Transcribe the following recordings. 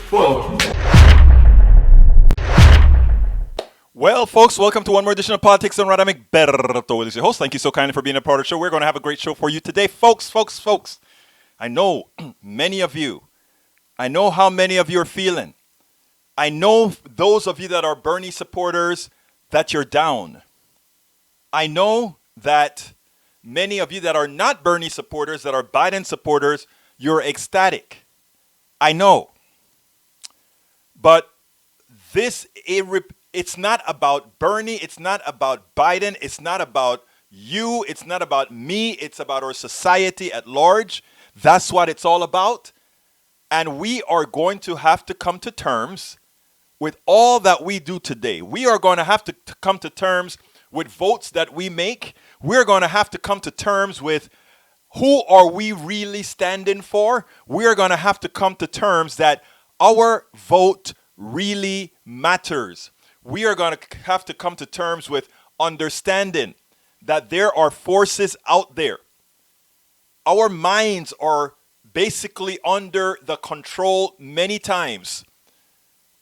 Fuck. Well, folks, welcome to one more edition of Politics and Right. I'm Egberto Willis, your host. Thank you so kindly for being a part of the show. We're going to have a great show for you today, folks. I know many of you. I know how many of you are feeling. I know those of you that are Bernie supporters that you're down. I know that many of you that are not Bernie supporters, that are Biden supporters, you're ecstatic. I know. But it's not about Bernie. It's not about Biden. It's not about you. It's not about me. It's about our society at large. That's what it's all about. And we are going to have to come to terms with all that we do today. We are going to have to come to terms with votes that we make. We're going to have to come to terms with who are we really standing for. We're going to have to come to terms that our vote really matters. We are going to have to come to terms with understanding that there are forces out there. Our minds are basically under the control many times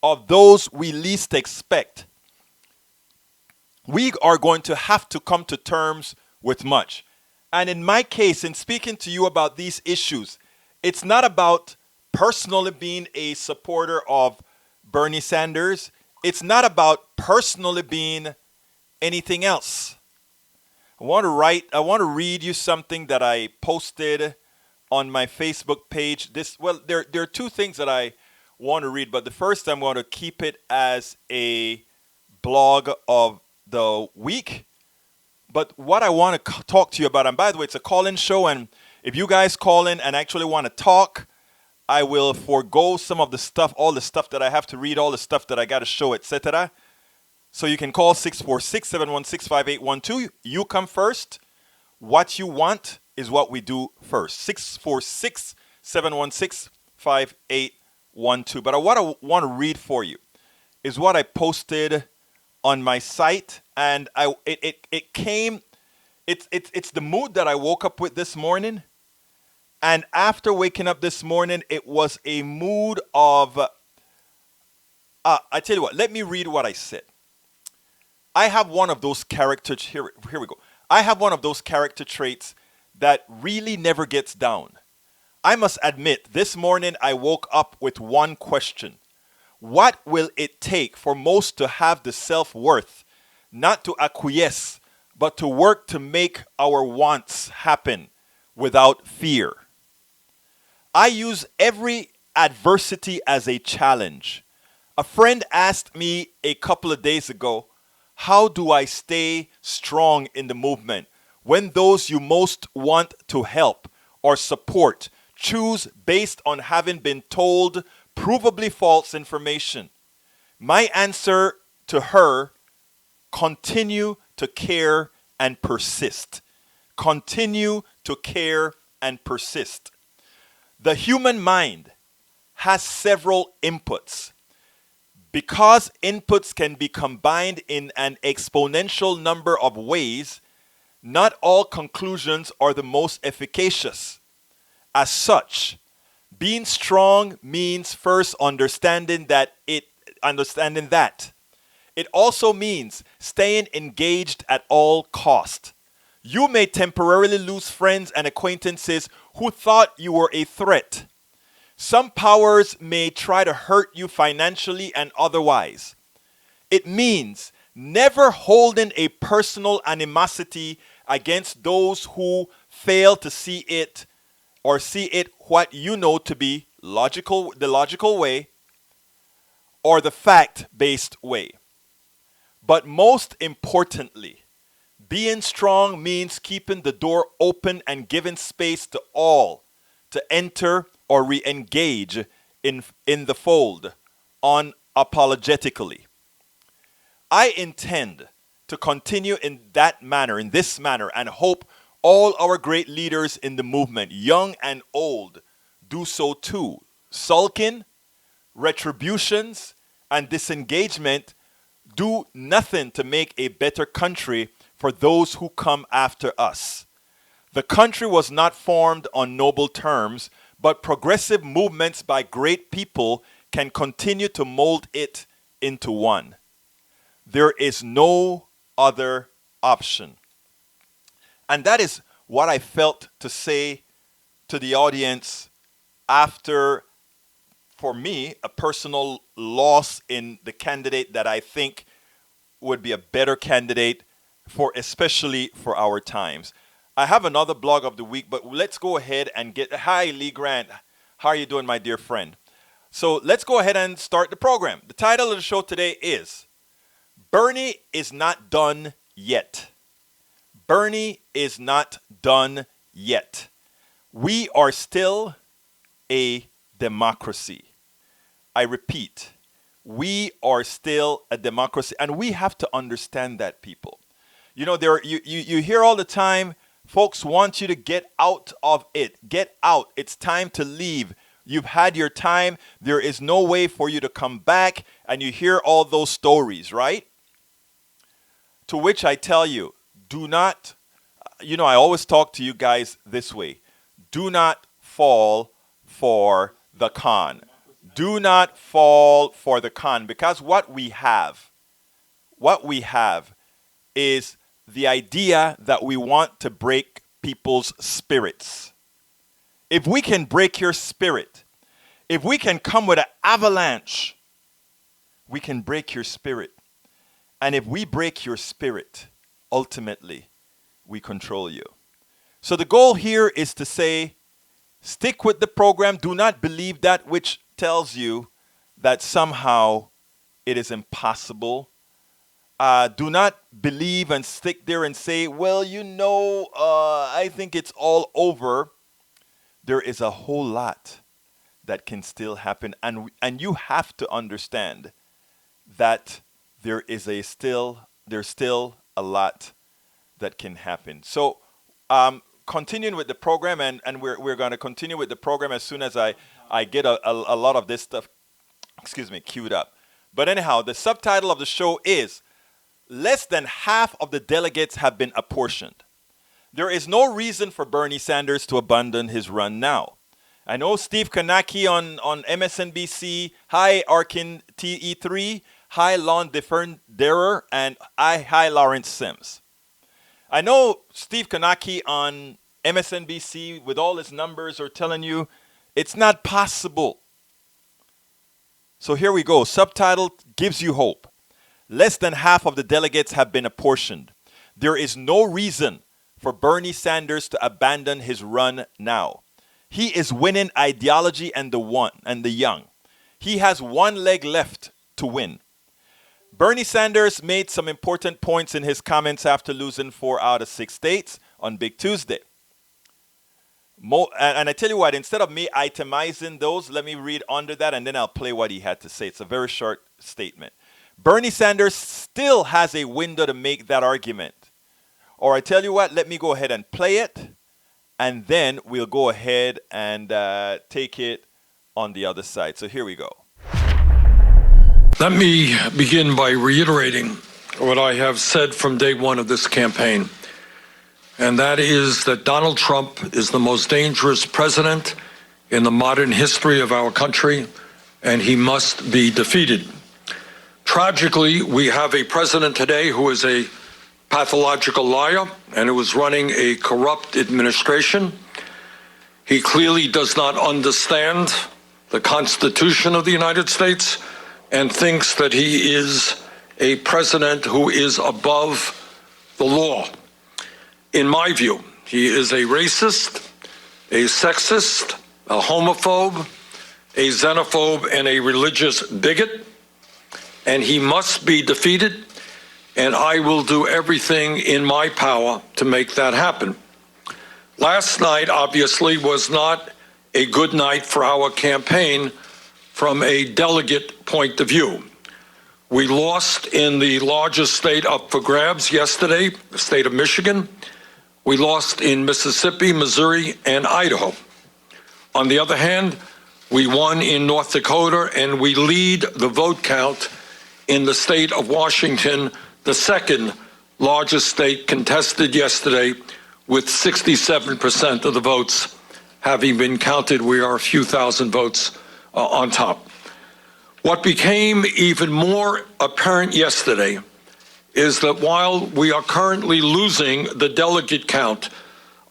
of those we least expect. We are going to have to come to terms with much. And in my case, in speaking to you about these issues, it's not about personally being a supporter of Bernie Sanders. It's not about personally being anything else. I want to read you something that I posted on my Facebook page. There are two things that I want to read, but the first I'm going to keep it as a blog of the week. But what I want to talk to you about, and by the way, it's a call-in show, and if you guys call in and actually want to talk, I will forego some of the stuff, all the stuff that I have to read, all the stuff that I got to show, etc. So you can call 646-716-5812. You come first. What you want is what we do first. 646-716-5812. But what I want to read for you is what I posted on my site, and it's the mood that I woke up with this morning. And after waking up this morning, it was a mood of, I tell you what, let me read what I said. I have one of those characters, here we go. I have one of those character traits that really never gets down. I must admit, this morning I woke up with one question. What will it take for most to have the self-worth, not to acquiesce, but to work to make our wants happen without fear? I use every adversity as a challenge. A friend asked me a couple of days ago, how do I stay strong in the movement when those you most want to help or support choose based on having been told provably false information? My answer to her, continue to care and persist. Continue to care and persist. The human mind has several inputs. Because inputs can be combined in an exponential number of ways, not all conclusions are the most efficacious. As such, being strong means first understanding that. It also means staying engaged at all cost. You may temporarily lose friends and acquaintances who thought you were a threat. Some powers may try to hurt you financially and otherwise. It means never holding a personal animosity against those who fail to see it what you know to be the logical way or the fact-based way. But most importantly, being strong means keeping the door open and giving space to all to enter or re-engage in the fold unapologetically. I intend to continue in this manner, and hope all our great leaders in the movement, young and old, do so too. Sulking, retributions, and disengagement do nothing to make a better country for those who come after us. The country was not formed on noble terms, but progressive movements by great people can continue to mold it into one. There is no other option. And that is what I felt to say to the audience after, for me, a personal loss in the candidate that I think would be a better candidate for, especially for our times. I have another blog of the week, but let's go ahead and hi, Lee Grant. How are you doing, my dear friend? So let's go ahead and start the program. The title of the show today is Bernie is not done yet. Bernie is not done yet. We are still a democracy. I repeat, we are still a democracy, and we have to understand that, people. You know, you hear all the time, folks want you to get out of it. Get out. It's time to leave. You've had your time. There is no way for you to come back, and you hear all those stories, right? To which I tell you, do not, I always talk to you guys this way. Do not fall for the con. Do not fall for the con, because what we have is the idea that we want to break people's spirits. If we can break your spirit, if we can come with an avalanche, we can break your spirit. And if we break your spirit, ultimately, we control you. So the goal here is to say, stick with the program. Do not believe that which tells you that somehow it is impossible. Do not believe and stick there and say, well, I think it's all over. There is a whole lot that can still happen. And you have to understand that there's still a lot that can happen. So continuing with the program, and we're going to continue with the program as soon as I get a lot of this stuff, queued up. But anyhow, the subtitle of the show is Less than half of the delegates have been apportioned. There is no reason for Bernie Sanders to abandon his run now. I know Steve Kanaki on MSNBC. Hi, Arkin TE3. Hi, Lon Deferderer. And hi, Lawrence Sims. I know Steve Kanaki on MSNBC with all his numbers are telling you it's not possible. So here we go. Subtitle gives you hope. Less than half of the delegates have been apportioned. There is no reason for Bernie Sanders to abandon his run now. He is winning ideology and the young. He has one leg left to win. Bernie Sanders made some important points in his comments after losing 4 out of 6 states on Big Tuesday. And I tell you what, instead of me itemizing those, let me read under that and then I'll play what he had to say. It's a very short statement. Bernie Sanders still has a window to make that argument. Or I tell you what, let me go ahead and play it, and then we'll go ahead and take it on the other side. So here we go. Let me begin by reiterating what I have said from day one of this campaign, and that is that Donald Trump is the most dangerous president in the modern history of our country, and he must be defeated. Tragically, we have a president today who is a pathological liar and who is running a corrupt administration. He clearly does not understand the Constitution of the United States and thinks that he is a president who is above the law. In my view, he is a racist, a sexist, a homophobe, a xenophobe, and a religious bigot. And he must be defeated, and I will do everything in my power to make that happen. Last night, obviously, was not a good night for our campaign from a delegate point of view. We lost in the largest state up for grabs yesterday, the state of Michigan. We lost in Mississippi, Missouri, and Idaho. On the other hand, we won in North Dakota, and we lead the vote count in the state of Washington, the second largest state, contested yesterday with 67% of the votes having been counted. We are a few thousand votes on top. What became even more apparent yesterday is that while we are currently losing the delegate count,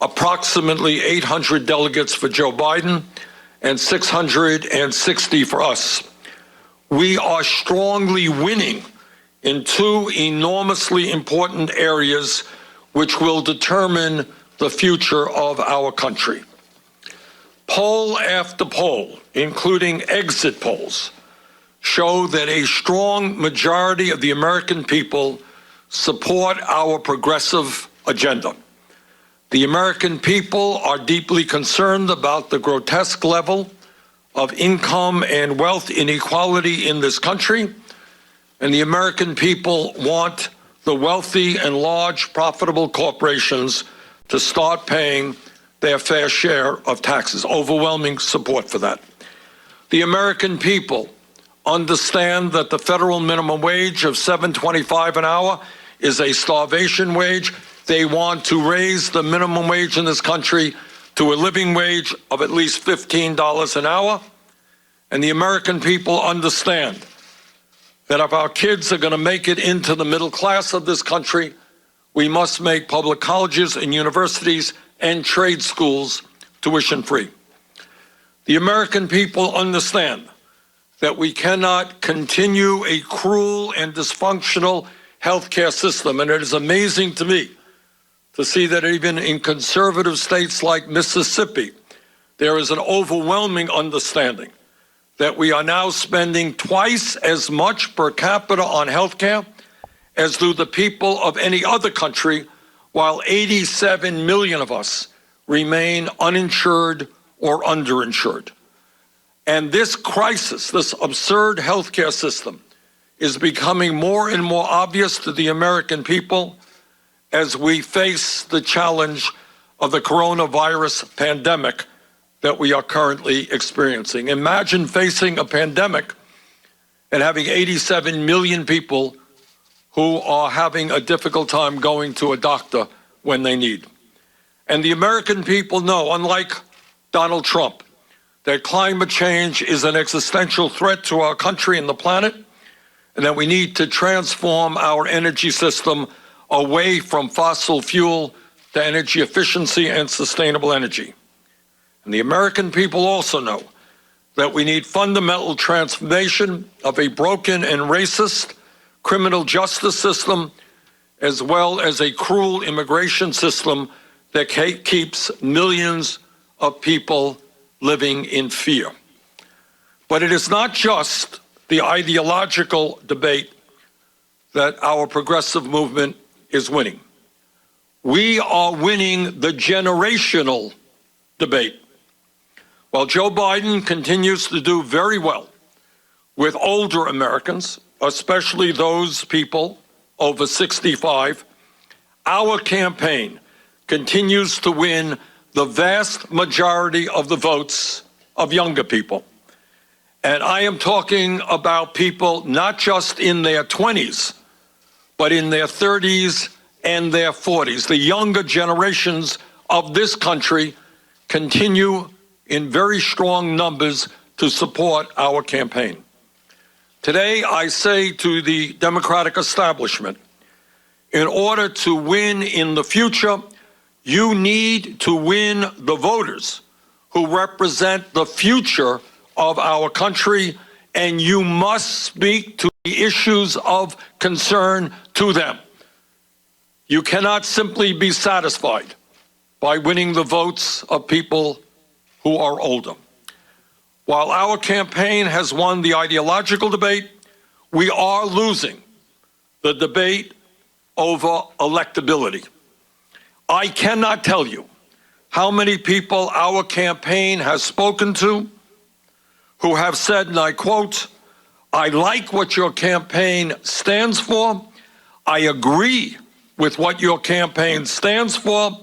approximately 800 delegates for Joe Biden and 660 for us, we are strongly winning in two enormously important areas which will determine the future of our country. Poll after poll, including exit polls, show that a strong majority of the American people support our progressive agenda. The American people are deeply concerned about the grotesque level of income and wealth inequality in this country, and the American people want the wealthy and large profitable corporations to start paying their fair share of taxes. Overwhelming support for that. The American people understand that the federal minimum wage of $7.25 an hour is a starvation wage. They want to raise the minimum wage in this country to a living wage of at least $15 an hour. And the American people understand that if our kids are going to make it into the middle class of this country, we must make public colleges and universities and trade schools tuition free. The American people understand that we cannot continue a cruel and dysfunctional healthcare system. And it is amazing to me to see that even in conservative states like Mississippi, there is an overwhelming understanding that we are now spending twice as much per capita on healthcare as do the people of any other country, while 87 million of us remain uninsured or underinsured. And this crisis, this absurd healthcare system, is becoming more and more obvious to the American people as we face the challenge of the coronavirus pandemic that we are currently experiencing. Imagine facing a pandemic and having 87 million people who are having a difficult time going to a doctor when they need. And the American people know, unlike Donald Trump, that climate change is an existential threat to our country and the planet, and that we need to transform our energy system away from fossil fuel to energy efficiency and sustainable energy. And the American people also know that we need fundamental transformation of a broken and racist criminal justice system, as well as a cruel immigration system that keeps millions of people living in fear. But it is not just the ideological debate that our progressive movement is winning. We are winning the generational debate. While Joe Biden continues to do very well with older Americans, especially those people over 65, our campaign continues to win the vast majority of the votes of younger people. And I am talking about people not just in their 20s, but in their 30s and their 40s. The younger generations of this country continue in very strong numbers to support our campaign. Today, I say to the Democratic establishment, in order to win in the future, you need to win the voters who represent the future of our country, and you must speak to the issues of concern to them. You cannot simply be satisfied by winning the votes of people who are older. While our campaign has won the ideological debate, we are losing the debate over electability. I cannot tell you how many people our campaign has spoken to who have said, and I quote, "I like what your campaign stands for. I agree with what your campaign stands for,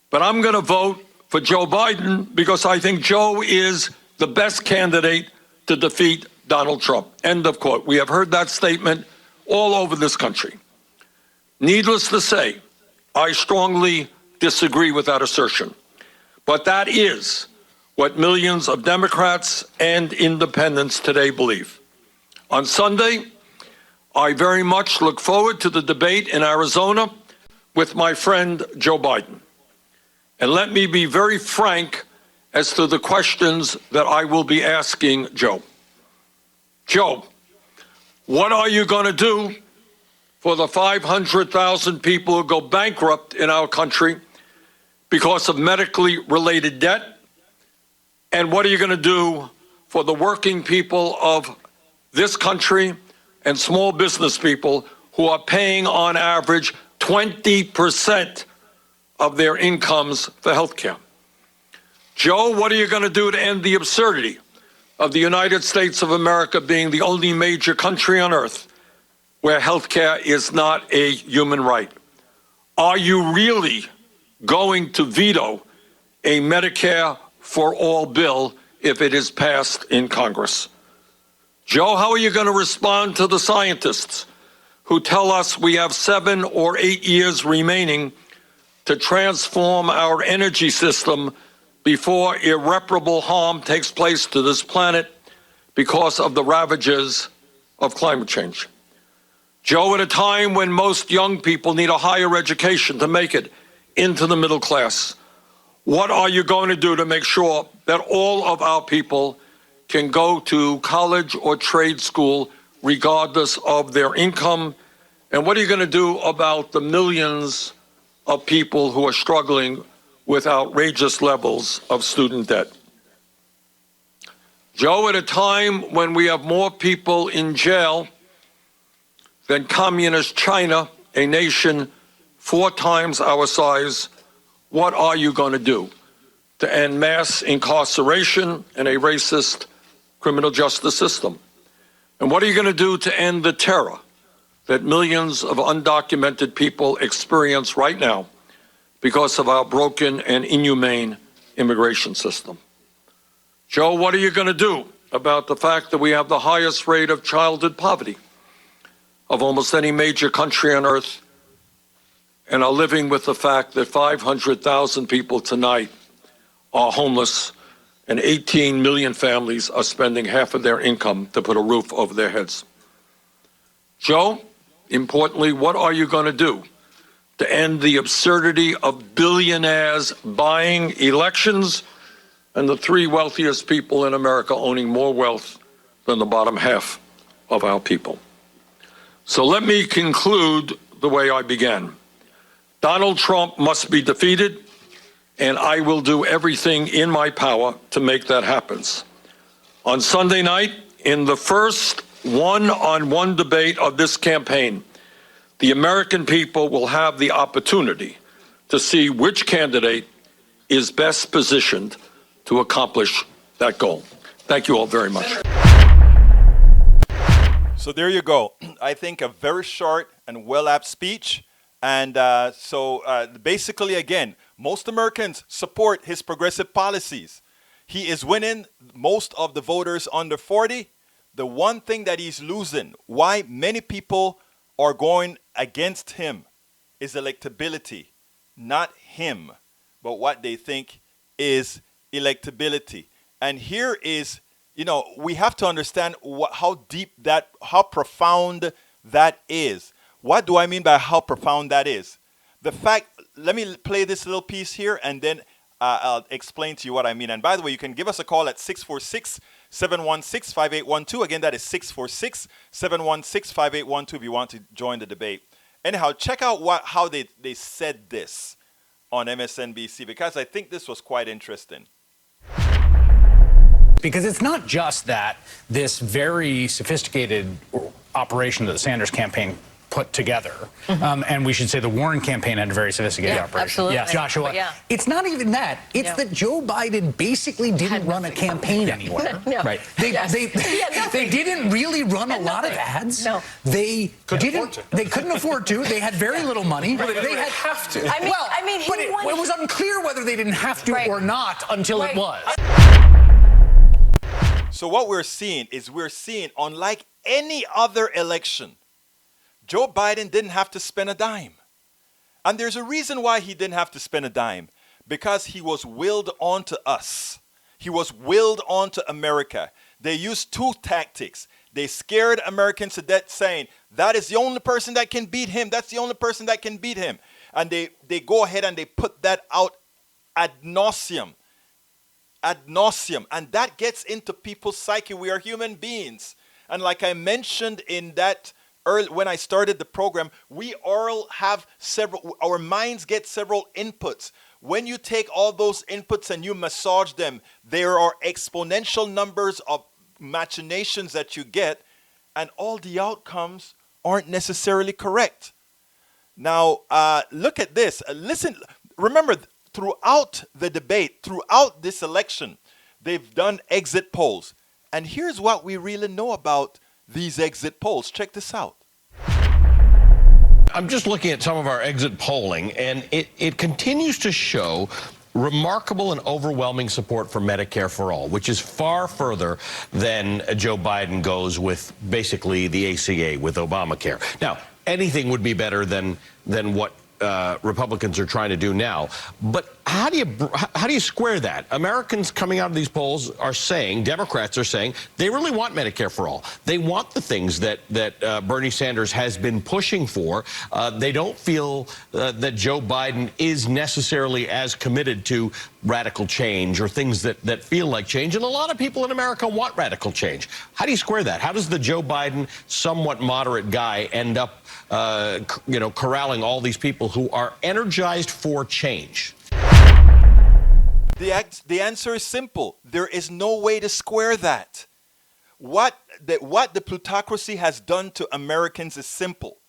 but I'm going to vote for Joe Biden because I think Joe is the best candidate to defeat Donald Trump." End of quote. We have heard that statement all over this country. Needless to say, I strongly disagree with that assertion. But that is what millions of Democrats and independents today believe. On Sunday, I very much look forward to the debate in Arizona with my friend Joe Biden. And let me be very frank as to the questions that I will be asking Joe. Joe, what are you going to do for the 500,000 people who go bankrupt in our country because of medically related debt? And what are you going to do for the working people of this country and small business people who are paying on average 20% of their incomes for health care? Joe, what are you going to do to end the absurdity of the United States of America being the only major country on earth where health care is not a human right? Are you really going to veto a Medicare for all bill if it is passed in Congress? Joe, how are you going to respond to the scientists who tell us we have 7 or 8 years remaining to transform our energy system before irreparable harm takes place to this planet because of the ravages of climate change? Joe, at a time when most young people need a higher education to make it into the middle class, what are you going to do to make sure that all of our people can go to college or trade school regardless of their income? And what are you going to do about the millions of people who are struggling with outrageous levels of student debt? Joe, at a time when we have more people in jail than communist China, a nation 4 times our size, what are you going to do to end mass incarceration and a racist criminal justice system? And what are you going to do to end the terror that millions of undocumented people experience right now because of our broken and inhumane immigration system? Joe, what are you going to do about the fact that we have the highest rate of childhood poverty of almost any major country on earth, and are living with the fact that 500,000 people tonight are homeless and 18 million families are spending half of their income to put a roof over their heads? Joe, importantly, what are you going to do to end the absurdity of billionaires buying elections and the 3 wealthiest people in America owning more wealth than the bottom half of our people? So let me conclude the way I began. Donald Trump must be defeated, and I will do everything in my power to make that happen. On Sunday night, in the first one-on-one debate of this campaign, the American people will have the opportunity to see which candidate is best positioned to accomplish that goal. Thank you all very much. So there you go. I think a very short and well-apt speech. And basically, again, most Americans support his progressive policies. He is winning most of the voters under 40. The one thing that he's losing, why many people are going against him, is electability. Not him, but what they think is electability. And here is, we have to understand how deep that, how profound that is. What do I mean by how profound that is? The fact, let me play this little piece here and then I'll explain to you what I mean. And by the way, you can give us a call at 646-716-5812. Again, that is 646-716-5812 if you want to join the debate. Anyhow, check out how they said this on MSNBC, because I think this was quite interesting. Because it's not just that this very sophisticated operation that the Sanders campaign put together, and we should say the Warren campaign had a very sophisticated operation. Absolutely. Yes, Joshua. Yeah. It's not even that. It's that Joe Biden basically didn't run a campaign anywhere. No. Right. They didn't really run a lot of ads. No. They couldn't afford to. They had very little money. They had have to. I mean, but it was unclear whether they didn't have to or not until it was. So what we're seeing, unlike any other election, Joe Biden didn't have to spend a dime. And there's a reason why he didn't have to spend a dime. Because he was willed onto us. he was willed onto America. They used two tactics. They scared Americans to death, saying, that is the only person that can beat him. That's the only person that can beat him. And they go ahead and they put that out ad nauseum. Ad nauseum. And that gets into people's psyche. We are human beings. And like I mentioned in that early, when I started the program, we all have our minds get several inputs. When you take all those inputs and you massage them, there are exponential numbers of machinations that you get, and all the outcomes aren't necessarily correct. Now, look at this. Listen, remember, throughout the debate, throughout this election, they've done exit polls. And here's what we really know about these exit polls. Check this out. I'm just looking at some of our exit polling, and it continues to show remarkable and overwhelming support for Medicare for all, which is far further than Joe Biden goes with basically the ACA with Obamacare. Now, anything would be better than what Republicans are trying to do now. But how do you square that? Americans coming out of these polls are saying, Democrats are saying, they really want Medicare for all. They want the things that Bernie Sanders has been pushing for. They don't feel that Joe Biden is necessarily as committed to radical change or things that feel like change. And a lot of people in America want radical change. How do you square that? How does the Joe Biden, somewhat moderate guy end up corralling all these people who are energized for change? The answer is simple. There is no way to square that. What the plutocracy has done to Americans is simple.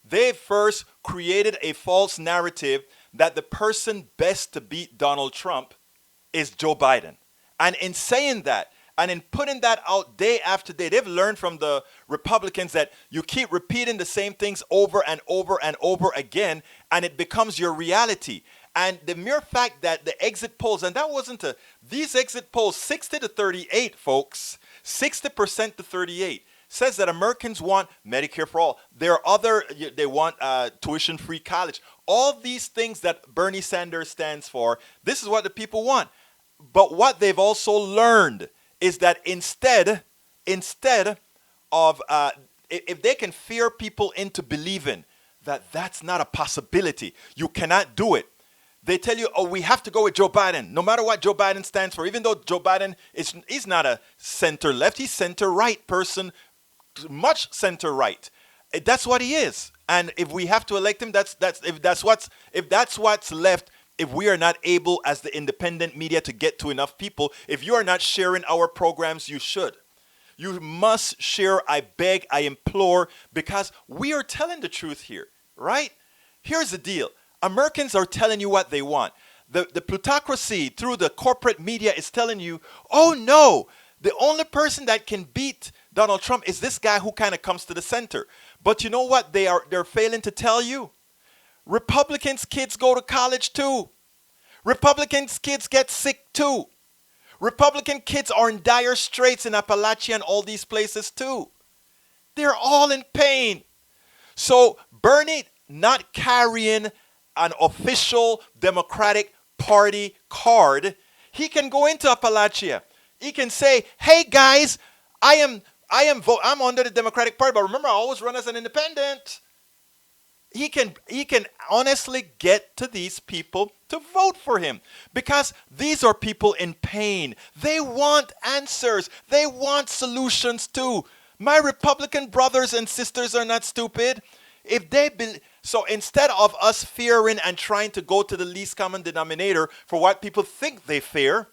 They first created a false narrative that the person best to beat Donald Trump is Joe Biden. And in saying that, and in putting that out day after day, they've learned from the Republicans that you keep repeating the same things over and over and over again, and it becomes your reality. And the mere fact that the exit polls, and that wasn't these exit polls, 60 to 38, folks, 60% to 38, says that Americans want Medicare for all. They want tuition-free college. All these things that Bernie Sanders stands for, this is what the people want. But what they've also learned is that instead of, if they can fear people into believing that that's not a possibility, you cannot do it. They tell you, oh, we have to go with Joe Biden, no matter what Joe Biden stands for. Even though Joe Biden he's not a center-left, he's center-right person, much center-right. That's what he is. And if we have to elect him, if that's what's left. If we are not able as the independent media to get to enough people, if you are not sharing our programs, you should. You must share, I beg, I implore, because we are telling the truth here, right? Here's the deal. Americans are telling you what they want. The plutocracy through the corporate media is telling you, oh no, the only person that can beat Donald Trump is this guy who kind of comes to the center. But you know what they're failing to tell you? Republicans' kids go to college too. Republicans' kids get sick too. Republican kids are in dire straits in Appalachia and all these places too. They're all in pain. So Bernie not carrying an official Democratic Party card, he can go into Appalachia. He can say, hey guys, I'm under the Democratic Party, but remember I always run as an independent. He can honestly get to these people to vote for him because these are people in pain. They want answers. They want solutions too. My Republican brothers and sisters are not stupid. So instead of us fearing and trying to go to the least common denominator for what people think they fear,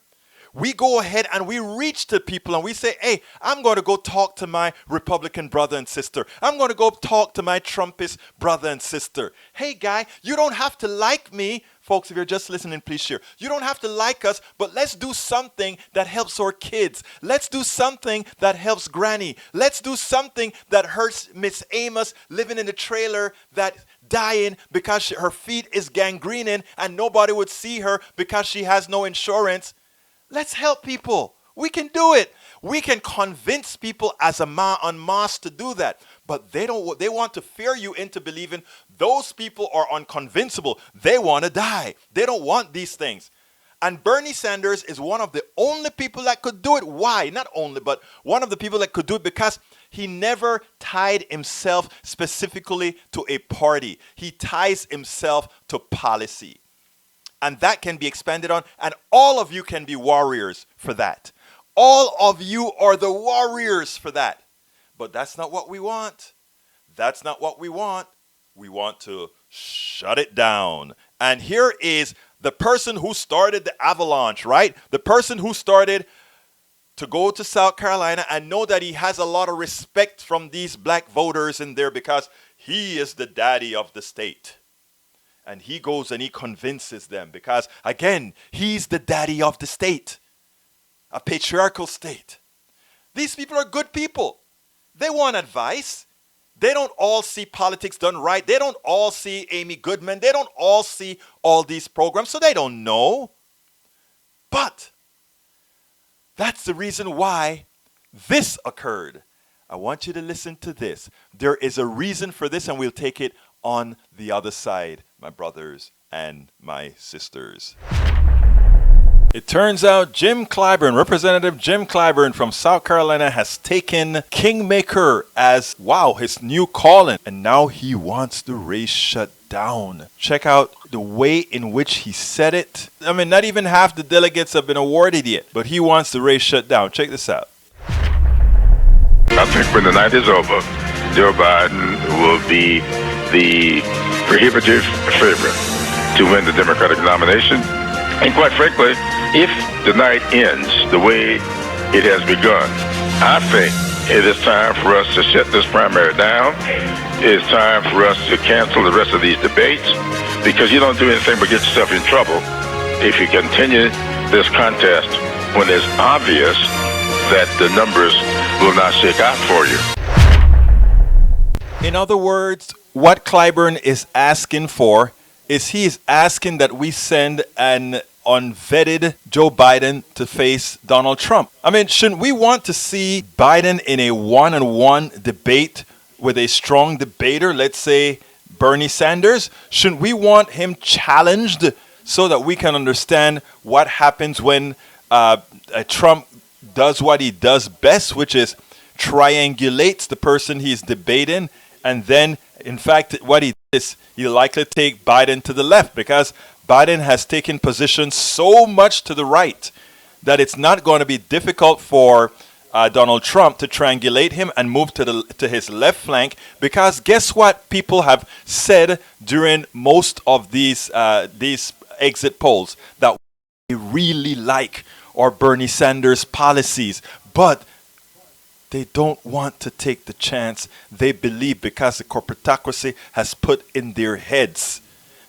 we go ahead and we reach to people and we say, hey, I'm going to go talk to my Republican brother and sister. I'm going to go talk to my Trumpist brother and sister. Hey, guy, you don't have to like me. Folks, if you're just listening, please share. You don't have to like us, but let's do something that helps our kids. Let's do something that helps Granny. Let's do something that hurts Miss Amos living in the trailer that dying because her feet is gangrening and nobody would see her because she has no insurance. Let's help people. We can do it. We can convince people as en masse to do that. But they want to fear you into believing those people are unconvincible. They want to die. They don't want these things. And Bernie Sanders is one of the only people that could do it. Why? Not only, but one of the people that could do it because he never tied himself specifically to a party. He ties himself to policy. And that can be expanded on. And all of you can be warriors for that. All of you are the warriors for that. But that's not what we want. That's not what we want. We want to shut it down. And here is the person who started the avalanche, right? The person who started to go to South Carolina and know that he has a lot of respect from these black voters in there because he is the daddy of the state. And he goes and he convinces them because, again, he's the daddy of the state, a patriarchal state. These people are good people. They want advice. They don't all see politics done right. They don't all see Amy Goodman. They don't all see all these programs, so they don't know. But that's the reason why this occurred. I want you to listen to this. There is a reason for this, and we'll take it on the other side, my brothers and my sisters. It turns out Jim Clyburn, Representative Jim Clyburn from South Carolina, has taken Kingmaker as, wow, his new calling. And now he wants the race shut down. Check out the way in which he said it. I mean, not even half the delegates have been awarded yet, but he wants the race shut down. Check this out. I think when the night is over, Joe Biden will be the prohibitive favorite to win the Democratic nomination. And quite frankly, if the night ends the way it has begun, I think it is time for us to shut this primary down. It is time for us to cancel the rest of these debates because you don't do anything but get yourself in trouble if you continue this contest when it's obvious that the numbers will not shake out for you. In other words, what Clyburn is asking for is he is asking that we send an unvetted Joe Biden to face Donald Trump. I mean, shouldn't we want to see Biden in a one-on-one debate with a strong debater, let's say Bernie Sanders? Shouldn't we want him challenged so that we can understand what happens when Trump does what he does best, which is triangulates the person he's debating, and then, in fact, what he is, he'll likely take Biden to the left because Biden has taken position so much to the right that it's not going to be difficult for Donald Trump to triangulate him and move to his left flank, because guess what people have said during most of these exit polls? That they really like or Bernie Sanders' policies, but they don't want to take the chance they believe because the corporatocracy has put in their heads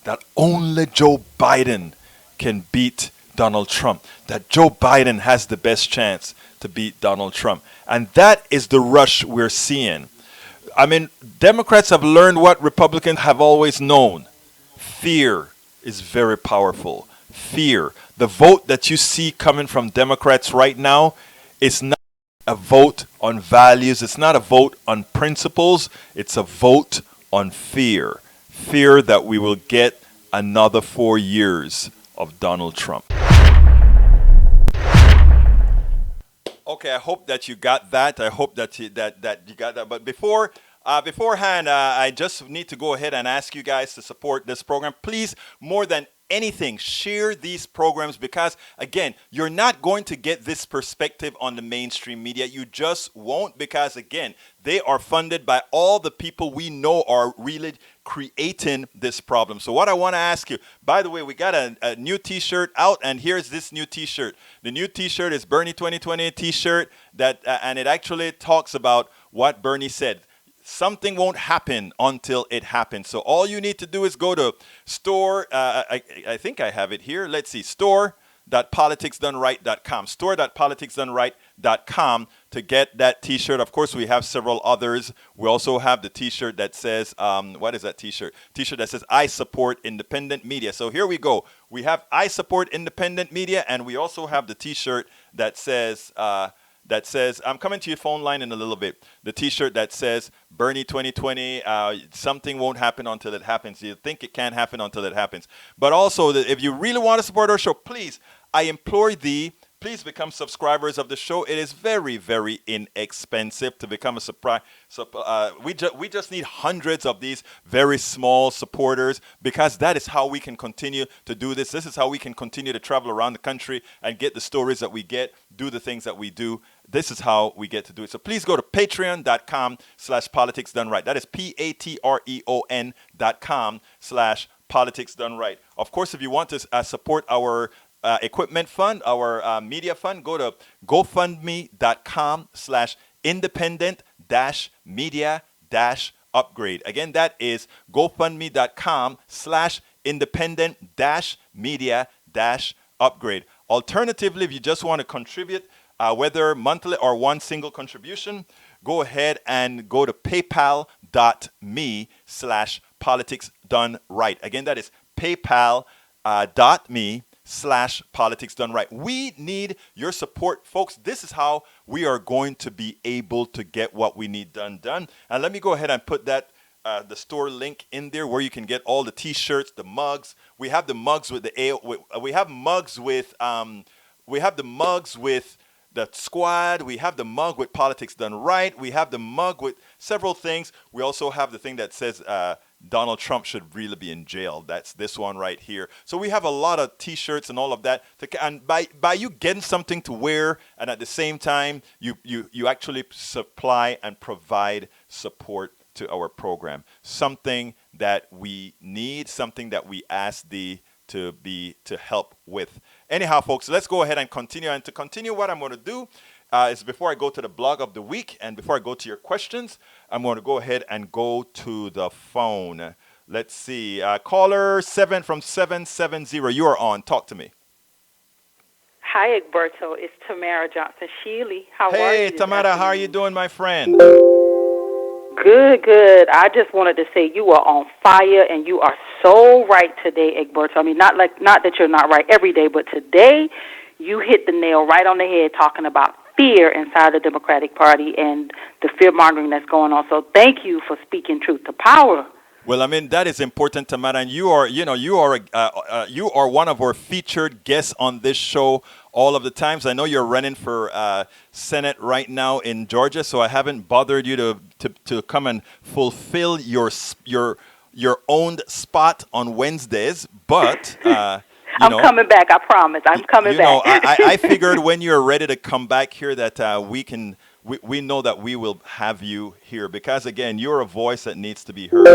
that only Joe Biden can beat Donald Trump, that Joe Biden has the best chance to beat Donald Trump. And that is the rush we're seeing. I mean, Democrats have learned what Republicans have always known. Fear is very powerful. Fear. The vote that you see coming from Democrats right now is not a vote on values. It's not a vote on principles. It's a vote on fear. Fear that we will get another 4 years of Donald Trump. Okay, I hope that you got that. I hope that you got that. But beforehand, I just need to go ahead and ask you guys to support this program. Please, more than anything, share these programs because, again, you're not going to get this perspective on the mainstream media. You just won't because, again, they are funded by all the people we know are really creating this problem. So what I want to ask you, by the way, we got a new t-shirt out, and here's this new t-shirt. The new t-shirt is Bernie 2020 t-shirt that, and it actually talks about what Bernie said. Something won't happen until it happens. So all you need to do is go to store. I think I have it here. Let's see. Store.politicsdoneright.com. Store.politicsdoneright.com to get that t-shirt. Of course, we have several others. We also have the t-shirt that says, what is that t-shirt? T-shirt that says, I support independent media. So here we go. We have I support independent media, and we also have the t-shirt that says, I'm coming to your phone line in a little bit. The t-shirt that says Bernie 2020, something won't happen until it happens. You think it can't happen until it happens. But also, if you really want to support our show, please, I implore thee, please become subscribers of the show. It is very, very inexpensive to become a surprise. We just need hundreds of these very small supporters, because that is how we can continue to do this. This is how we can continue to travel around the country and get the stories that we get, do the things that we do. This is how we get to do it. So please go to patreon.com/politics done right. That is patreon.com/politics done right. Of course, if you want to support our equipment fund, our media fund, go to gofundme.com/independent-media-upgrade. Again, that is gofundme.com/independent-media-upgrade. Alternatively, if you just want to contribute, whether monthly or one single contribution, go ahead and go to paypal.me/politics done right. Again, that is paypal.me/politics done right. We need your support, folks. This is how we are going to be able to get what we need done. And let me go ahead and put that the store link in there, where you can get all the T-shirts, the mugs. We have the mugs with we have mugs with the squad. We have the mug with Politics Done Right. We have the mug with several things. We also have the thing that says Donald Trump should really be in jail. That's this one right here. So we have a lot of T-shirts and all of that. And by you getting something to wear, and at the same time, you actually supply and provide support to our program. Something that we need, something that we ask thee to help with. Anyhow, folks, let's go ahead and continue. And to continue, what I'm going to do is, before I go to the blog of the week and before I go to your questions, I'm going to go ahead and go to the phone. Let's see. Caller 7 from 770. You are on. Talk to me. Hi, Egberto. It's Tamara Johnson-Sheely. How are you? Hey, Tamara, how are you doing, my friend? Good, good. I just wanted to say you are on fire, and you are so right today, Egberto. I mean, not that you're not right every day, but today you hit the nail right on the head talking about fear inside the Democratic Party and the fear-mongering that's going on. So thank you for speaking truth to power. Well, I mean, that is important, Tamara, and you are one of our featured guests on this show all of the times. I know you're running for Senate right now in Georgia, so I haven't bothered you to come and fulfill your owned spot on Wednesdays, but I'm coming back. I promise. I'm coming back. I figured when you're ready to come back here that we know that we will have you here, because again, you're a voice that needs to be heard.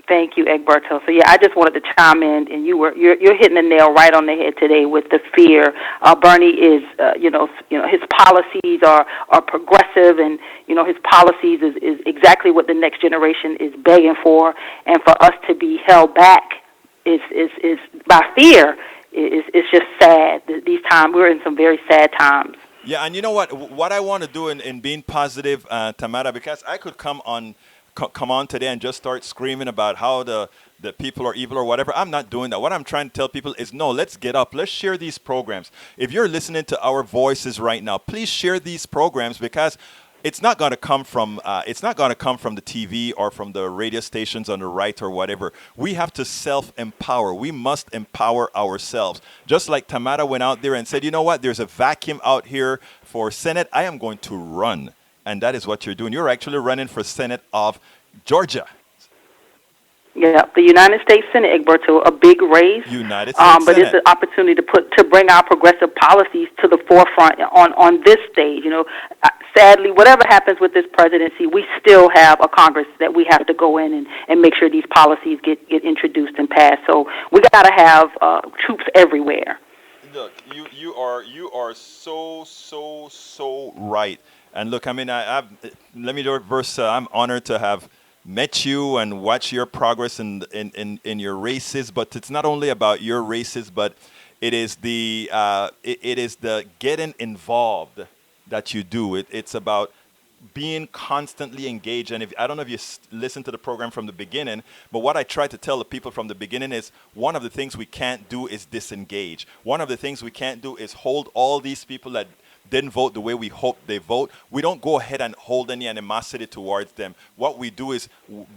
Thank you, Egberto. So yeah, I just wanted to chime in, and you're hitting the nail right on the head today with the fear. Bernie is, his policies are progressive, and his policies is exactly what the next generation is begging for, and for us to be held back is by fear is just sad. These times, we're in some very sad times. Yeah, and you know what I want to do in being positive, Tamara, because I could come on today and just start screaming about how the people are evil or whatever. I'm not doing that. What I'm trying to tell people is, no, let's get up. Let's share these programs. If you're listening to our voices right now, please share these programs, because it's not going to come from the TV or from the radio stations on the right or whatever. We have to self-empower. We must empower ourselves. Just like Tamara went out there and said, you know what, there's a vacuum out here for Senate. I am going to run. And that is what you're doing. You're actually running for Senate of Georgia. Yeah, the United States Senate, Egberto, a big race. United States but Senate. it's an opportunity to bring our progressive policies to the forefront on this stage. Sadly, whatever happens with this presidency, we still have a Congress that we have to go in and make sure these policies get introduced and passed. So we got to have troops everywhere. Look, you are so right. And look, I mean, let me do it verse. I'm honored to have met you and watch your progress in your races. But it's not only about your races, but it is the getting involved that you do. It's about being constantly engaged. And I don't know if you listened to the program from the beginning, but what I try to tell the people from the beginning is, one of the things we can't do is disengage. One of the things we can't do is hold all these people that didn't vote the way we hope they vote. We don't go ahead and hold any animosity towards them. What we do is,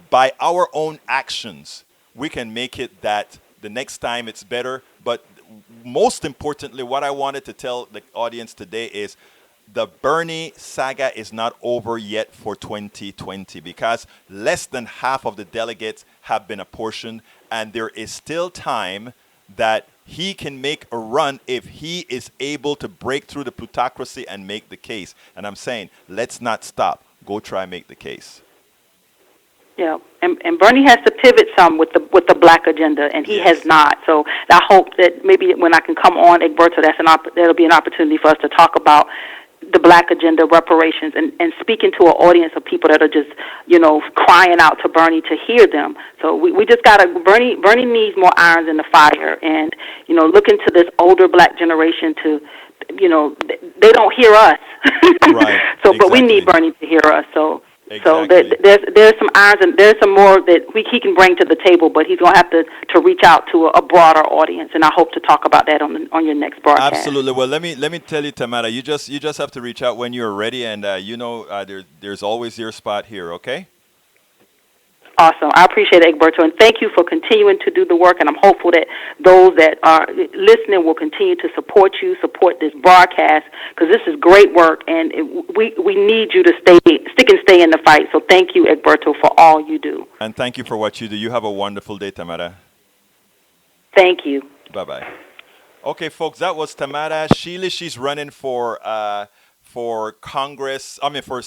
by our own actions, we can make it that the next time it's better. But most importantly, what I wanted to tell the audience today is the Bernie saga is not over yet for 2020 because less than half of the delegates have been apportioned, and there is still time that he can make a run if he is able to break through the plutocracy and make the case. And I'm saying, let's not stop. Go try and make the case. Yeah, and Bernie has to pivot some with the black agenda, and he Yes. has not. So I hope that maybe when I can come on, Egberto, that'll be an opportunity for us to talk about the black agenda, reparations, and speaking to an audience of people that are just, crying out to Bernie to hear them. So we just got to, Bernie needs more irons in the fire, and, looking to this older black generation to, they don't hear us. Right, So, but we exactly. need Bernie to hear us. So Exactly. there's some irons and there's some more that he can bring to the table, but he's going to have to reach out to a broader audience, and I hope to talk about that on your next broadcast. Absolutely. Well, let me tell you, Tamara, you just have to reach out when you're ready, and there's always your spot here. Okay. Awesome. I appreciate it, Egberto, and thank you for continuing to do the work, and I'm hopeful that those that are listening will continue to support this broadcast, because this is great work, and we need you to stick and stay in the fight. So thank you, Egberto, for all you do. And thank you for what you do. You have a wonderful day, Tamara. Thank you. Bye-bye. Okay, folks, that was Tamara Shealy. She's running for Congress. For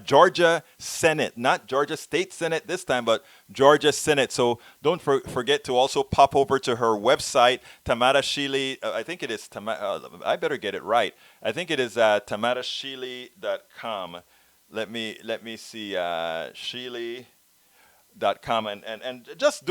Georgia Senate, not Georgia State Senate this time, but Georgia Senate. So don't forget to also pop over to her website, Tamara Shealy. I think it is I better get it right. I think it is tamarashealy.com. Let me see, Shealy.com, and just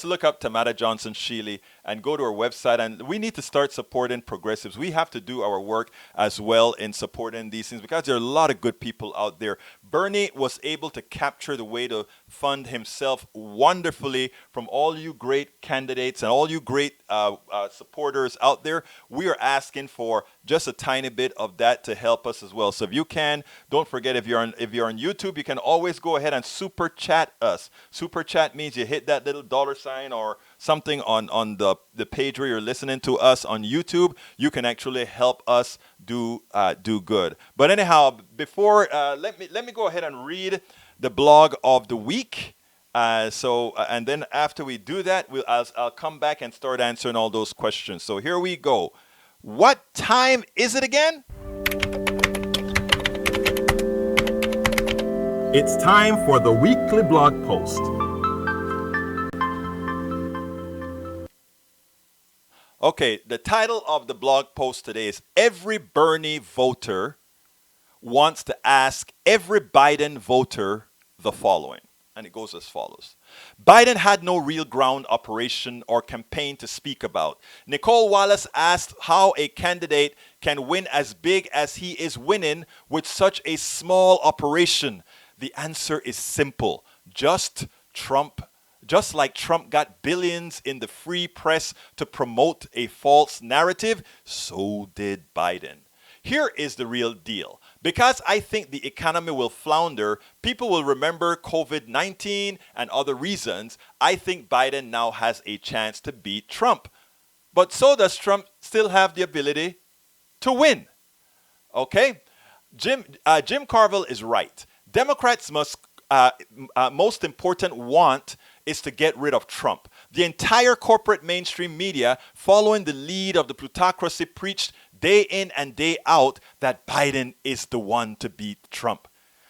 look up Tamara Johnson Shealy and go to our website. And we need to start supporting progressives. We have to do our work as well in supporting these things, because there are a lot of good people out there. Bernie was able to capture the way to fund himself wonderfully from all you great candidates and all you great supporters out there. We are asking for just a tiny bit of that to help us as well. So if you can, don't forget, if you're on YouTube, you can always go ahead and super chat us. Super chat means you hit that little $sign or something on the page where you're listening to us on YouTube. You can actually help us do good. But anyhow, before let me go ahead and read the blog of the week. And then after we do that, I'll come back and start answering all those questions. So here we go. What time is it again? It's time for the weekly blog post. Okay, the title of the blog post today is Every Bernie Voter Wants to Ask Every Biden Voter the Following. And it goes as follows. Biden had no real ground operation or campaign to speak about. Nicole Wallace asked how a candidate can win as big as he is winning with such a small operation. The answer is simple. Just like Trump got billions in the free press to promote a false narrative, so did Biden. Here is the real deal. Because I think the economy will flounder, people will remember COVID-19 and other reasons. I think Biden now has a chance to beat Trump. But so does Trump still have the ability to win. Okay? Jim Carville is right. Democrats' most important want is to get rid of Trump. The entire corporate mainstream media, following the lead of the plutocracy, preached day in and day out that Biden is the one to beat Trump.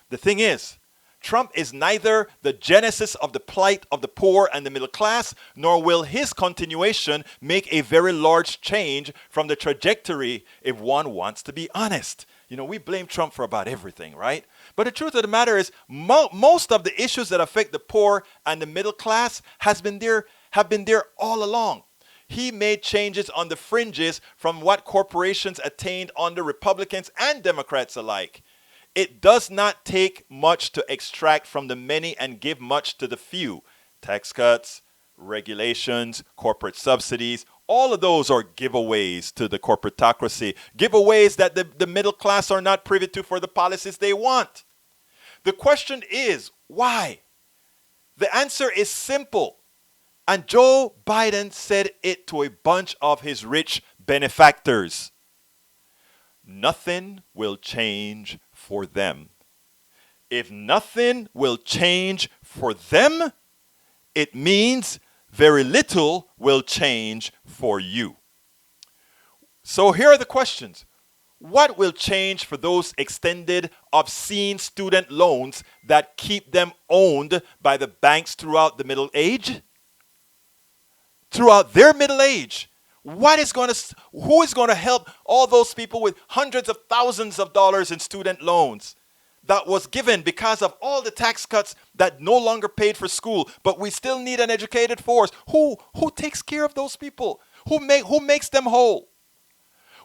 The thing is, Trump is neither the genesis of the plight of the poor and the middle class, nor will his continuation make a very large change from the trajectory if one wants to be honest. You know, we blame Trump for about everything, right? But the truth of the matter is, most of the issues that affect the poor and the middle class have been there all along. He made changes on the fringes from what corporations attained under Republicans and Democrats alike. It does not take much to extract from the many and give much to the few. Tax cuts, regulations, corporate subsidies, all of those are giveaways to the corporatocracy, giveaways that the middle class are not privy to for the policies they want. The question is, why? The answer is simple. And Joe Biden said it to a bunch of his rich benefactors. Nothing will change for them. If nothing will change for them, it means very little will change for you. So here are the questions. What will change for those extended, obscene student loans that keep them owned by the banks throughout the middle age? Throughout their middle age, who is going to help all those people with hundreds of thousands of dollars in student loans that was given because of all the tax cuts that no longer paid for school, but we still need an educated force? Who takes care of those people? Who makes them whole?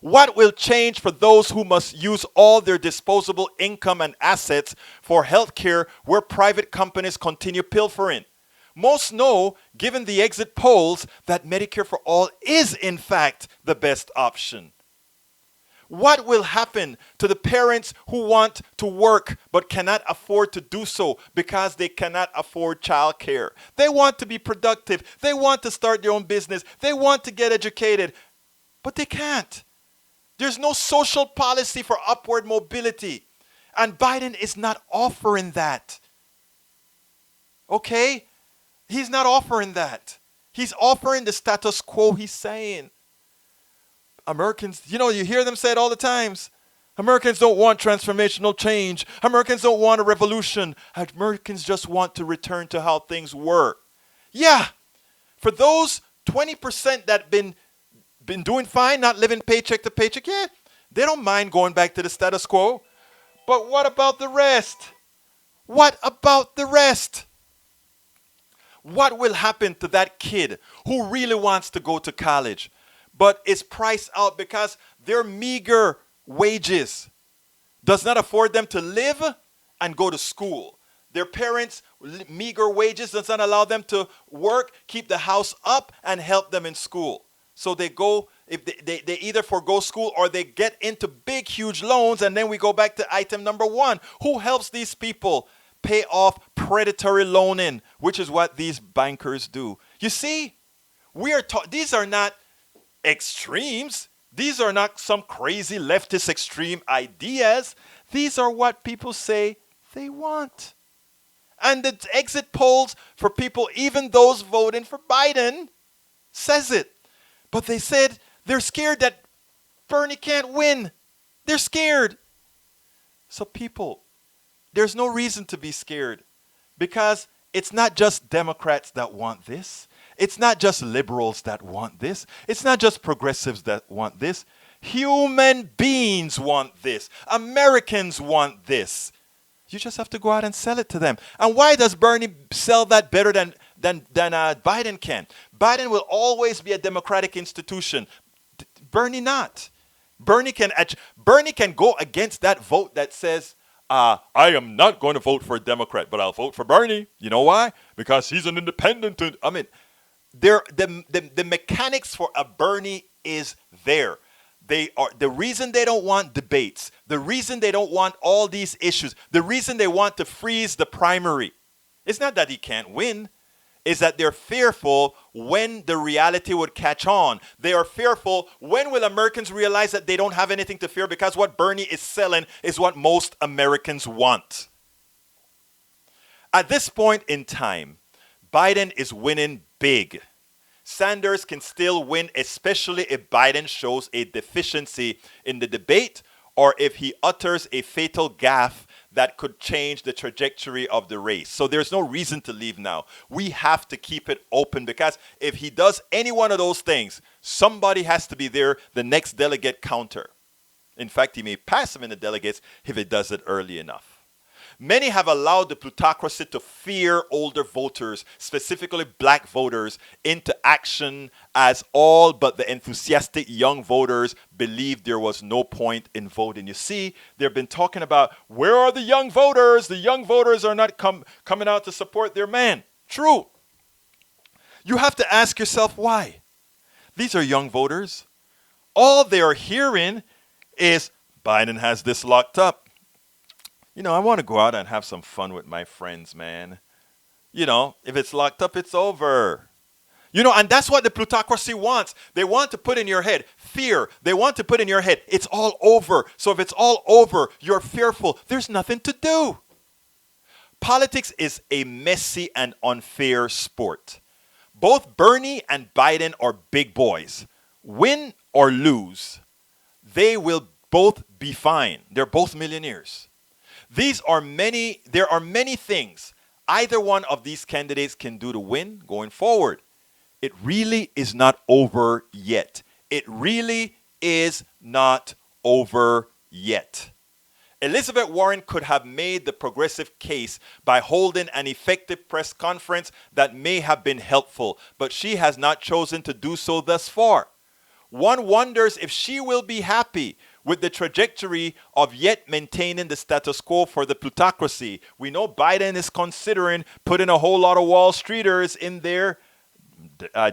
What will change for those who must use all their disposable income and assets for health care where private companies continue pilfering? Most know, given the exit polls, that Medicare for all is in fact the best option. What will happen to the parents who want to work but cannot afford to do so because they cannot afford childcare? They want to be productive. They want to start their own business. They want to get educated, but they can't. There's no social policy for upward mobility. And Biden is not offering that. Okay? He's not offering that. He's offering the status quo, he's saying. Americans, you hear them say it all the times. Americans don't want transformational change. Americans don't want a revolution. Americans just want to return to how things were. Yeah, for those 20% that been doing fine, not living paycheck to paycheck, yeah, they don't mind going back to the status quo. But what about the rest? What about the rest? What will happen to that kid who really wants to go to college but is priced out because their meager wages does not afford them to live and go to school? Their parents' meager wages does not allow them to work, keep the house up, and help them in school. So they go, if they either forego school or they get into big, huge loans, and then we go back to item number one. Who helps these people pay off predatory loaning, which is what these bankers do? You see, these are not extremes. These are not some crazy leftist extreme ideas. These are what people say they want. And the exit polls for people, even those voting for Biden, says it. But they said they're scared that Bernie can't win. They're scared. So people, there's no reason to be scared, because it's not just Democrats that want this. It's not just liberals that want this. It's not just progressives that want this. Human beings want this. Americans want this. You just have to go out and sell it to them. And why does Bernie sell that better than Biden can? Biden will always be a democratic institution. Bernie not. Bernie can go against that vote that says, I am not going to vote for a Democrat, but I'll vote for Bernie. You know why? Because he's an independent. I mean, the mechanics for a Bernie is there. They are the reason they don't want debates, the reason they don't want all these issues, the reason they want to freeze the primary. It's not that he can't win. Is that they're fearful when the reality would catch on. They are fearful when will Americans realize that they don't have anything to fear, because what Bernie is selling is what most Americans want. At this point in time, Biden is winning big. Sanders can still win, especially if Biden shows a deficiency in the debate or if he utters a fatal gaffe that could change the trajectory of the race. So there's no reason to leave now. We have to keep it open, because if he does any one of those things, somebody has to be there, the next delegate counter. In fact, he may pass him in the delegates if he does it early enough. Many have allowed the plutocracy to fear older voters, specifically black voters, into action, as all but the enthusiastic young voters believed there was no point in voting. You see, they've been talking about, where are the young voters? The young voters are not coming out to support their man. True. You have to ask yourself why. These are young voters. All they are hearing is, Biden has this locked up. I want to go out and have some fun with my friends, man. If it's locked up, it's over. You know, and that's what the plutocracy wants. They want to put in your head fear. They want to put in your head, it's all over. So if it's all over, you're fearful. There's nothing to do. Politics is a messy and unfair sport. Both Bernie and Biden are big boys. Win or lose, they will both be fine. They're both millionaires. There are many things either one of these candidates can do to win going forward. It really is not over yet. It really is not over yet. Elizabeth Warren could have made the progressive case by holding an effective press conference that may have been helpful, but she has not chosen to do so thus far. One wonders if she will be happy with the trajectory of yet maintaining the status quo for the plutocracy. We know Biden is considering putting a whole lot of Wall Streeters in there.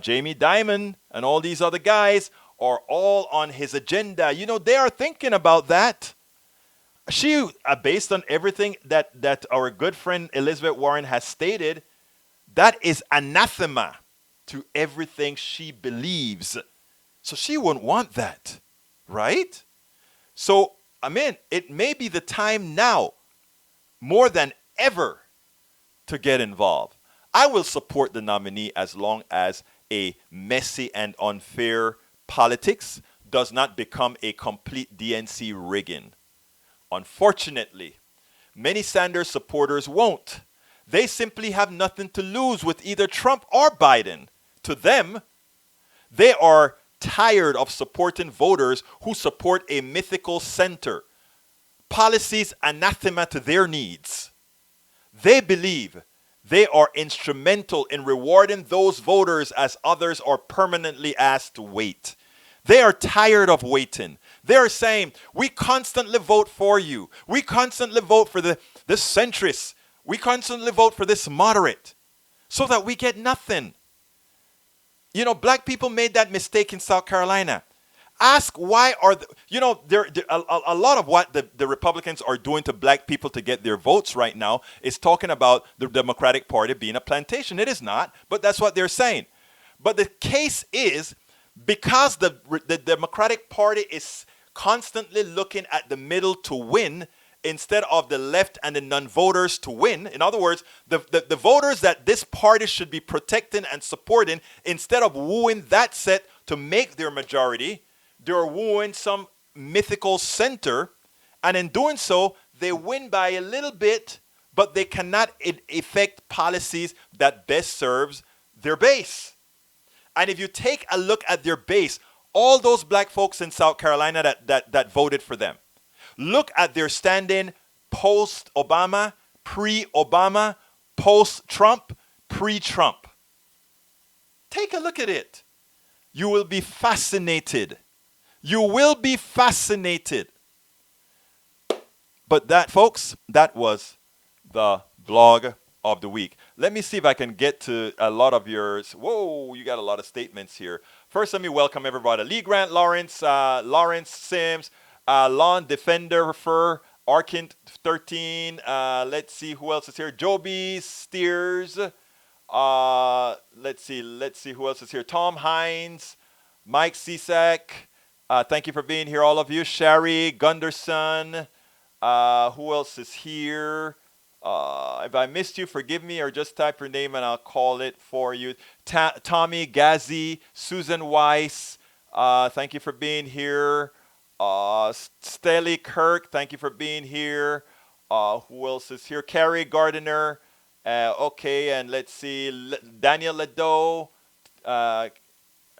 Jamie Dimon and all these other guys are all on his agenda. You know, they are thinking about that. She, based on everything that our good friend Elizabeth Warren has stated, that is anathema to everything she believes. So she wouldn't want that, right? So, I mean, it may be the time now, more than ever, to get involved. I will support the nominee as long as a messy and unfair politics does not become a complete DNC rigging. Unfortunately, many Sanders supporters won't. They simply have nothing to lose with either Trump or Biden. To them, they are tired of supporting voters who support a mythical center, policies anathema to their needs. They believe they are instrumental in rewarding those voters as others are permanently asked to wait. They are tired of waiting. They're saying, we constantly vote for you. We constantly vote for this centrist. We constantly vote for this moderate so that we get nothing. You know, black people made that mistake in South Carolina. Ask why a lot of what the Republicans are doing to black people to get their votes right now is talking about the Democratic Party being a plantation. It is not, but that's what they're saying. But the case is, because the Democratic Party is constantly looking at the middle to win instead of the left and the non-voters to win. In other words, the voters that this party should be protecting and supporting, instead of wooing that set to make their majority, they're wooing some mythical center. And in doing so, they win by a little bit, but they cannot effect policies that best serves their base. And if you take a look at their base, all those black folks in South Carolina that voted for them, look at their standing post-Obama, pre-Obama, post-Trump, pre-Trump. Take a look at it. You will be fascinated. You will be fascinated. But that, folks, that was the blog of the week. Let me see if I can get to a lot of yours. Whoa, you got a lot of statements here. First, let me welcome everybody. Lee Grant, Lawrence Sims, Lawn Defender for Arkent 13. Let's see who else is here. Joby Steers. Let's see who else is here. Tom Hines, Mike Cisak. Thank you for being here, all of you. Shari Gunderson. Who else is here? If I missed you, forgive me, or just type your name and I'll call it for you. Tommy Gazzi, Susan Weiss, thank you for being here. Stelly Kirk, thank you for being here. Who else is here? Carrie Gardiner. Okay, and let's see. Daniel Ledo.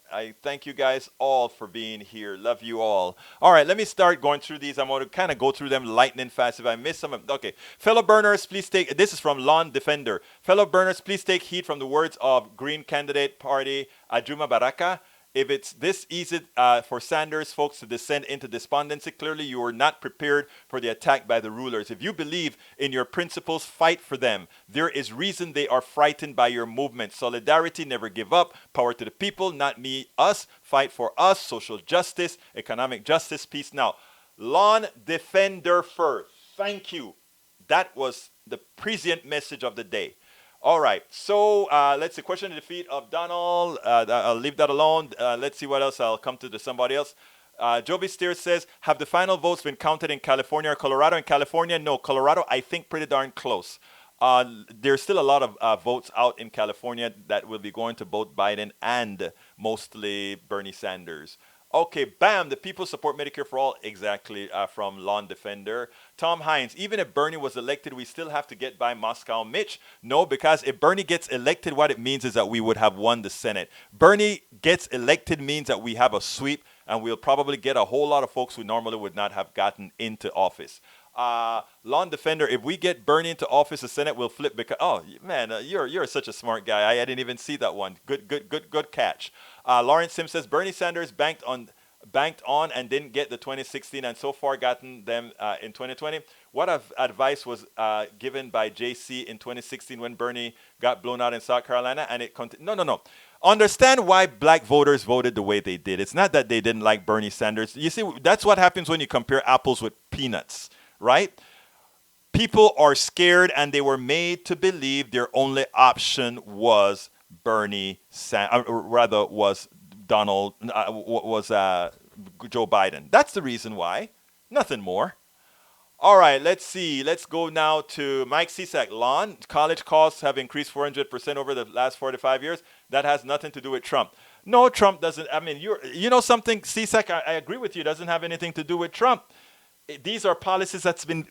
I thank you guys all for being here. Love you all. All right, let me start going through these. I'm going to kind of go through them lightning fast. If I miss some, okay. Fellow burners, please take, this is from Lawn Defender. Fellow burners, please take heed from the words of Green Candidate Party, Ajuma Baraka. If it's this easy for Sanders folks to descend into despondency, clearly you are not prepared for the attack by the rulers. If you believe in your principles, fight for them. There is reason they are frightened by your movement. Solidarity, never give up. Power to the people, not me, us. Fight for us. Social justice, economic justice, peace. Now, Lawn Defender first. Thank you. That was the prescient message of the day. All right. So let's see. Question of defeat of Donald. I'll leave that alone. Let's see what else. I'll come to somebody else. Joby Steers says, have the final votes been counted in California or Colorado? In California, no. Colorado, I think pretty darn close. There's still a lot of votes out in California that will be going to both Biden and mostly Bernie Sanders. Okay, bam, the people support Medicare for all. Exactly, from Lawn Defender. Tom Hines, even if Bernie was elected, we still have to get by Moscow Mitch. No, because if Bernie gets elected, what it means is that we would have won the Senate. Bernie gets elected means that we have a sweep, and we'll probably get a whole lot of folks who normally would not have gotten into office. Lawn Defender, if we get Bernie into office, the Senate will flip because, oh, man, you're such a smart guy. I didn't even see that one. Good catch. Lawrence Sims says, Bernie Sanders banked on and didn't get the 2016 and so far gotten them in 2020. What advice was given by JC in 2016 when Bernie got blown out in South Carolina? And it no. Understand why black voters voted the way they did. It's not that they didn't like Bernie Sanders. You see, that's what happens when you compare apples with peanuts, right? People are scared and they were made to believe their only option was was Donald, Joe Biden. That's the reason why. Nothing more. All right, let's see. Let's go now to Mike Cisak. Lon, college costs have increased 400% over the last 45 years. That has nothing to do with Trump. No, Trump doesn't. I mean, you know something, Cisak, I agree with you. It doesn't have anything to do with Trump. These are policies that's been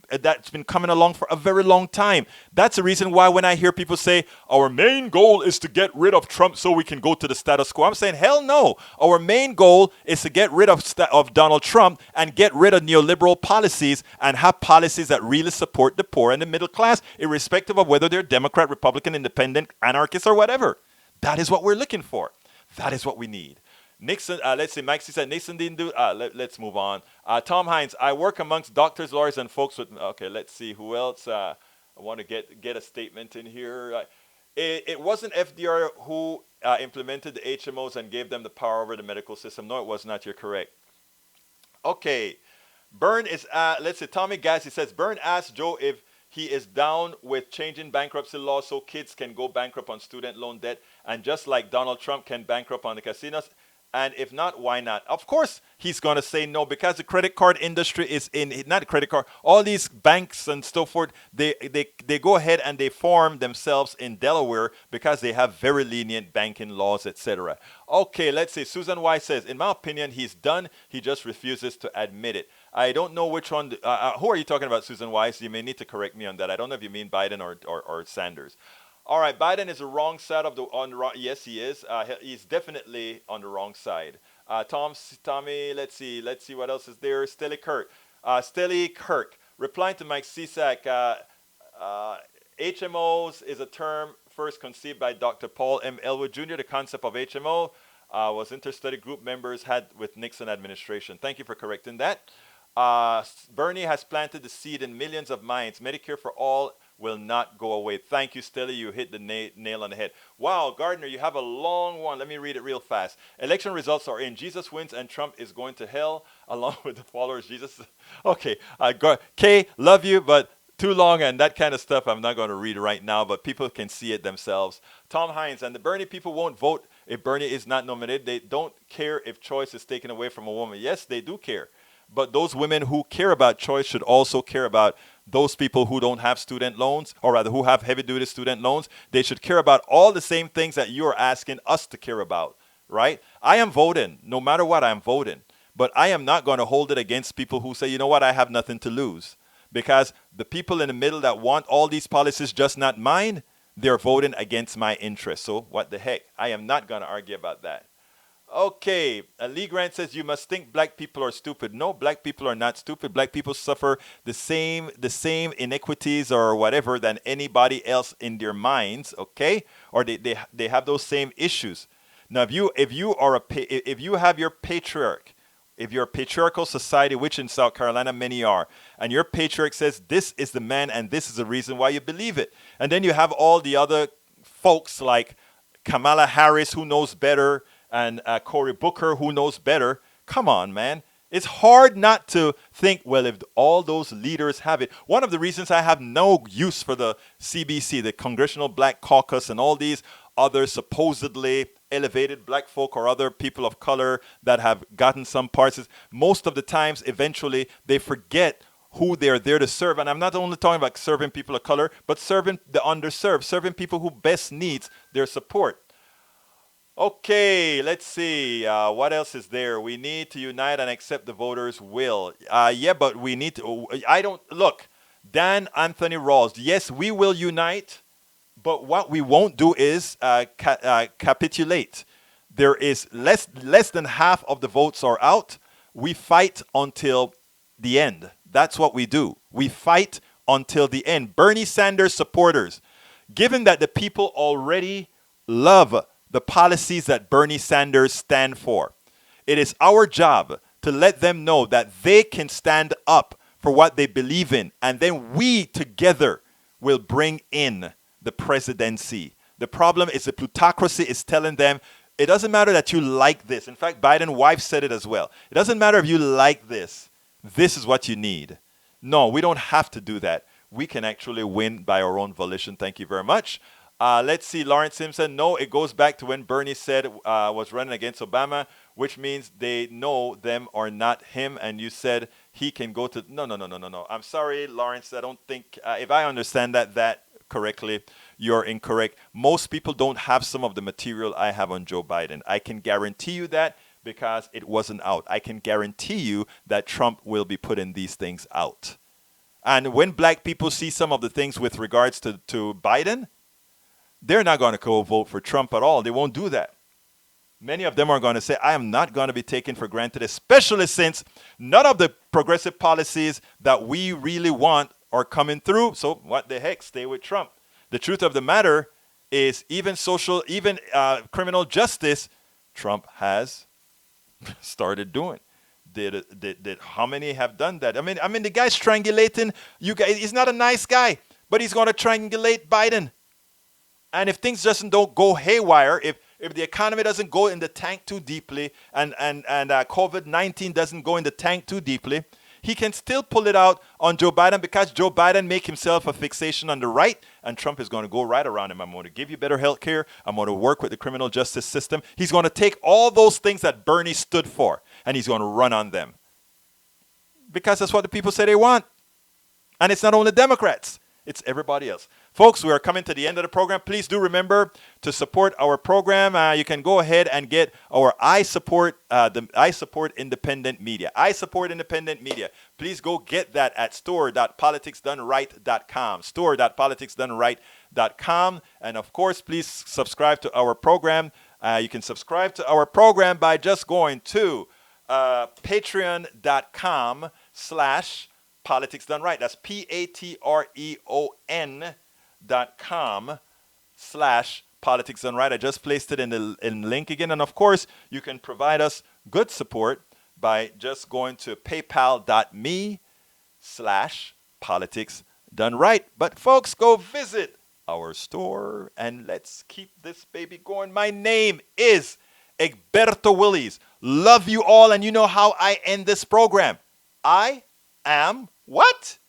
coming along for a very long time. That's the reason why when I hear people say our main goal is to get rid of Trump so we can go to the status quo, I'm saying hell no. Our main goal is to get rid of Donald Trump and get rid of neoliberal policies and have policies that really support the poor and the middle class, irrespective of whether they're Democrat, Republican, Independent, anarchist, or whatever. That is what we're looking for. That is what we need. Nixon, let's see, Mike said Nixon didn't do, let's move on. Tom Hines, I work amongst doctors, lawyers, and folks with, okay, let's see, who else? I want to get a statement in here. It wasn't FDR who implemented the HMOs and gave them the power over the medical system. No, it was not. You're correct. Okay, Byrne is, let's see, Tommy Gassi says, Byrne asked Joe if he is down with changing bankruptcy law so kids can go bankrupt on student loan debt, and just like Donald Trump can bankrupt on the casinos. And if not, why not? Of course, he's going to say no because the credit card industry is not credit card. All these banks and so forth, they go ahead and they form themselves in Delaware because they have very lenient banking laws, etc. Okay, let's see. Susan Weiss says, in my opinion, he's done. He just refuses to admit it. I don't know which one. Who are you talking about, Susan Weiss? You may need to correct me on that. I don't know if you mean Biden or Sanders. All right, Biden is the wrong side of yes, he is. He's definitely on the wrong side. Tommy, let's see what else is there. Stelly Kirk, replying to Mike Cisak, HMOs is a term first conceived by Dr. Paul M. Elwood Jr. The concept of HMO was interstudy group members had with Nixon administration. Thank you for correcting that. Bernie has planted the seed in millions of minds. Medicare for all will not go away. Thank you, Stella. You hit the nail on the head. Wow, Gardner, you have a long one. Let me read it real fast. Election results are in. Jesus wins and Trump is going to hell along with the followers. Jesus. Okay. Kay, love you, but too long and that kind of stuff I'm not going to read right now, but people can see it themselves. Tom Hines, and the Bernie people won't vote if Bernie is not nominated. They don't care if choice is taken away from a woman. Yes, they do care. But those women who care about choice should also care about those people who don't have student loans, or rather who have heavy-duty student loans. They should care about all the same things that you are asking us to care about, right? I am voting. No matter what, I'm voting. But I am not going to hold it against people who say, you know what, I have nothing to lose. Because the people in the middle that want all these policies just not mine, they're voting against my interests. So what the heck? I am not going to argue about that. Okay, Lee Grant says you must think black people are stupid. No, black people are not stupid. Black people suffer the same inequities or whatever than anybody else in their minds. Okay, or they have those same issues. Now, if you have your patriarch, if you're a patriarchal society, which in South Carolina many are, and your patriarch says this is the man and this is the reason why you believe it, and then you have all the other folks like Kamala Harris who knows better. And Cory Booker, who knows better. Come on, man. It's hard not to think, well, if all those leaders have it. One of the reasons I have no use for the CBC, the Congressional Black Caucus, and all these other supposedly elevated black folk or other people of color that have gotten some parts is most of the times, eventually, they forget who they're there to serve. And I'm not only talking about serving people of color, but serving the underserved, serving people who best needs their support. Okay, let's see. What else is there? We need to unite and accept the voters' will. Yeah, but we need to. I don't. Look, Dan Anthony Rawls. Yes, we will unite, but what we won't do is capitulate. There is less than half of the votes are out. We fight until the end. That's what we do. We fight until the end. Bernie Sanders supporters, given that the people already love the policies that Bernie Sanders stand for, it is our job to let them know that they can stand up for what they believe in, and then we together will bring in the presidency. The problem is the plutocracy is telling them it doesn't matter that you like this. In fact, Biden's wife said it as well. It doesn't matter if you like this. This is what you need. No, we don't have to do that. We can actually win by our own volition. Thank you very much. Let's see, Lawrence Simpson. No, it goes back to when Bernie said was running against Obama, which means they know them or not him. And you said he can go to. No. I'm sorry, Lawrence. I don't think if I understand that correctly, you're incorrect. Most people don't have some of the material I have on Joe Biden. I can guarantee you that because it wasn't out. I can guarantee you that Trump will be putting these things out. And when black people see some of the things with regards to Biden, they're not going to go vote for Trump at all. They won't do that. Many of them are going to say, I am not going to be taken for granted, especially since none of the progressive policies that we really want are coming through. So what the heck, stay with Trump. The truth of the matter is even criminal justice, Trump has started doing. Did how many have done that? I mean, the guy's strangulating you guys. He's not a nice guy, but he's going to triangulate Biden. And if things just don't go haywire, if the economy doesn't go in the tank too deeply, and COVID-19 doesn't go in the tank too deeply, he can still pull it out on Joe Biden because Joe Biden make himself a fixation on the right, and Trump is going to go right around him. I'm going to give you better health care. I'm going to work with the criminal justice system. He's going to take all those things that Bernie stood for, and he's going to run on them. Because that's what the people say they want. And it's not only Democrats. It's everybody else. Folks, we are coming to the end of the program. Please do remember to support our program. You can go ahead and get our I Support Independent Media. I Support Independent Media. Please go get that at store.politicsdoneright.com. Store.politicsdoneright.com. And of course, please subscribe to our program. You can subscribe to our program by just going to patreon.com/Politics Done Right. That's patreon.com/Politics Done Right. I just placed it in the link again. And of course, you can provide us good support by just going to paypal.me/Politics Done Right. But folks, go visit our store and let's keep this baby going. My name is Egberto Willies. Love you all, and you know how I end this program. I am what?